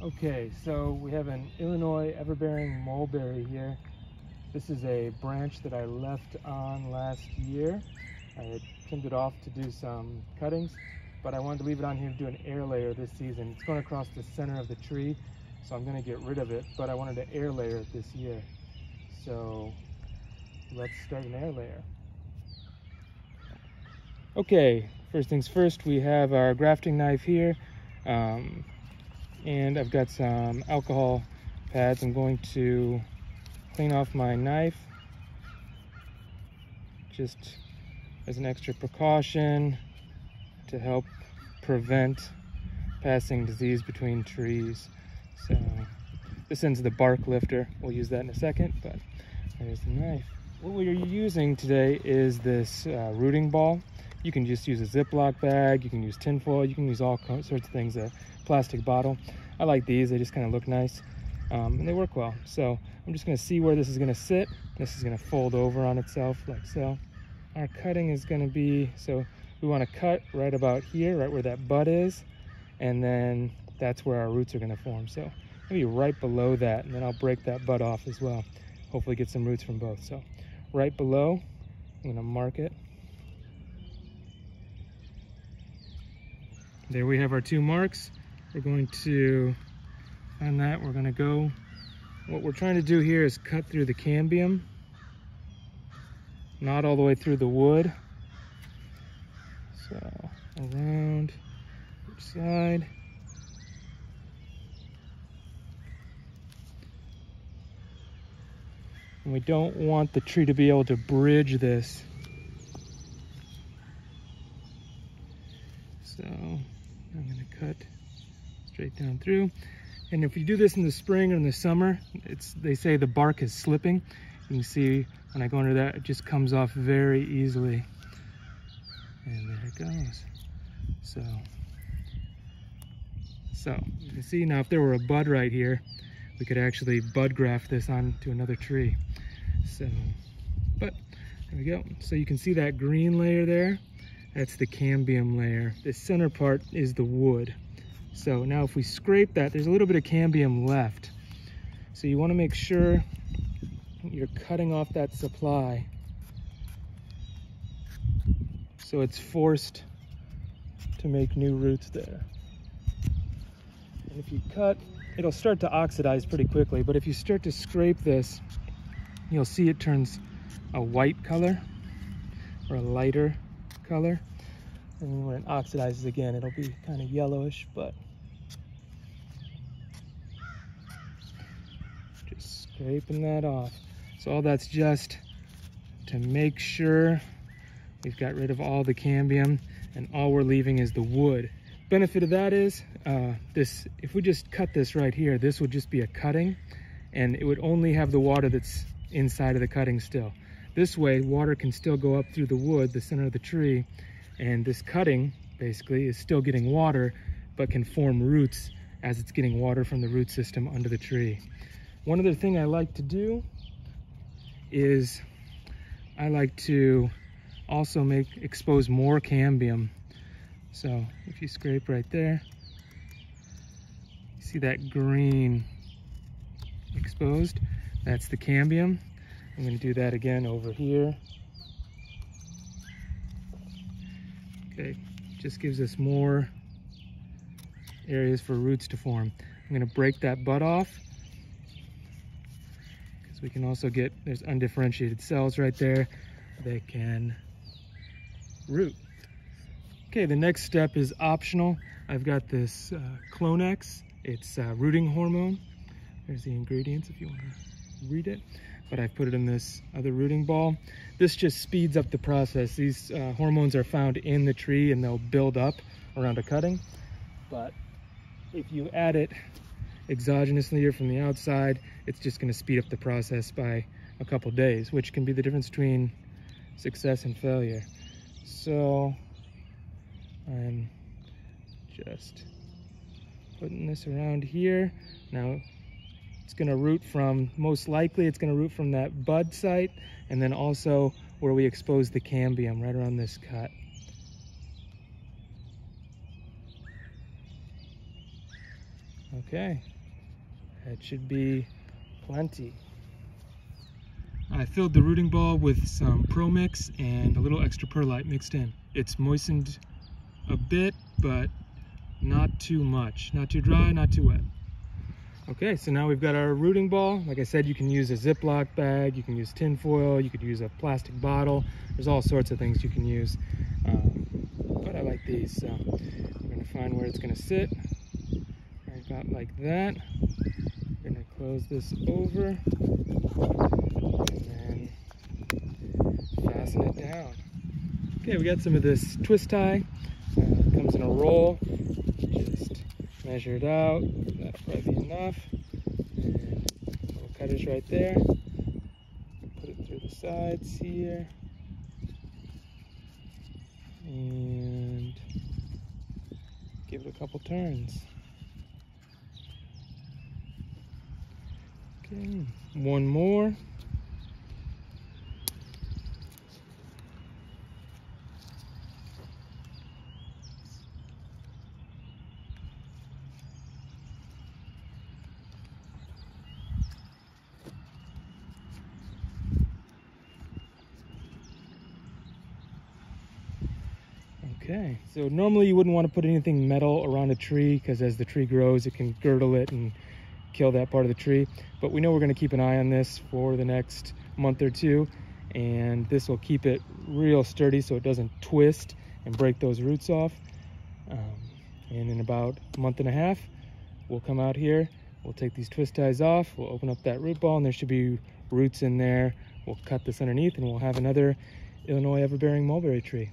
Okay, so we have an Illinois Everbearing Mulberry here. This is a branch that I left on last year. I had trimmed it off to do some cuttings, but I wanted to leave it on here to do an air layer this season. It's going across the center of the tree, so I'm going to get rid of it, but I wanted to air layer it this year. So let's start an air layer. Okay, first things first, we have our grafting knife here. And I've got some alcohol pads. I'm going to clean off my knife just as an extra precaution to help prevent passing disease between trees. So this ends the bark lifter. We'll use that in a second, but there's the knife. What we're using today is this rooting ball. You can just use a Ziploc bag, you can use tinfoil, you can use all sorts of things, a plastic bottle. I like these, they just kind of look nice, and they work well. So I'm just gonna see where this is gonna sit. This is gonna fold over on itself like so. Our cutting is gonna be, so we wanna cut right about here, right where that bud is, and then that's where our roots are gonna form. So maybe right below that, and then I'll break that bud off as well. Hopefully get some roots from both. So right below, I'm gonna mark it. There we have our two marks. We're going to find that. We're going to go. What we're trying to do here is cut through the cambium, not all the way through the wood. So around each side. And we don't want the tree to be able to bridge this. So I'm going to cut straight down through. And if you do this in the spring or in the summer, they say the bark is slipping. You can see when I go under that, it just comes off very easily. And there it goes. So you can see now if there were a bud right here, we could actually bud graft this onto another tree. So, but there we go. So you can see that green layer there. That's the cambium layer. The center part is the wood. So now if we scrape that, there's a little bit of cambium left. So you want to make sure you're cutting off that supply so it's forced to make new roots there. And if you cut, it'll start to oxidize pretty quickly, but if you start to scrape this, you'll see it turns a white color or a lighter color. And when it oxidizes again, it'll be kind of yellowish, but just scraping that off. So all that's just to make sure we've got rid of all the cambium and all we're leaving is the wood. Benefit of that is if we just cut this right here, this would just be a cutting and it would only have the water that's inside of the cutting still. This way, water can still go up through the wood, the center of the tree, and this cutting basically is still getting water, but can form roots as it's getting water from the root system under the tree. One other thing I like to do is I like to also expose more cambium. So if you scrape right there, you see that green exposed? That's the cambium. I'm going to do that again over here. Okay, just gives us more areas for roots to form. I'm going to break that bud off because we can also get, there's undifferentiated cells right there that can root. Okay, the next step is optional. I've got this Clonex. It's rooting hormone. There's the ingredients if you want to read it. But I've put it in this other rooting ball. This just speeds up the process. These hormones are found in the tree and they'll build up around a cutting. But if you add it exogenously or from the outside, it's just going to speed up the process by a couple days, which can be the difference between success and failure. So I'm just putting this around here. Now it's going to root from, most likely it's going to root from that bud site and then also where we expose the cambium right around this cut. Okay, that should be plenty. I filled the rooting ball with some Pro Mix and a little extra perlite mixed in. It's moistened a bit, but not too much. Not too dry, not too wet. Okay, so now we've got our rooting ball. Like I said, you can use a Ziploc bag, you can use tin foil, you could use a plastic bottle. There's all sorts of things you can use. But I like these, so we're gonna find where it's gonna sit. Right about like that. We're gonna close this over and then fasten it down. Okay, we got some of this twist tie. It comes in a roll. Just measure it out. That'll probably be enough. And little cutters right there. Put it through the sides here. And give it a couple turns. Okay, one more. Okay, so normally you wouldn't want to put anything metal around a tree because as the tree grows it can girdle it and kill that part of the tree. But we know we're going to keep an eye on this for the next month or two, and this will keep it real sturdy so it doesn't twist and break those roots off. And in about a month and a half we'll come out here, we'll take these twist ties off, we'll open up that root ball and there should be roots in there. We'll cut this underneath and we'll have another Illinois Everbearing mulberry tree.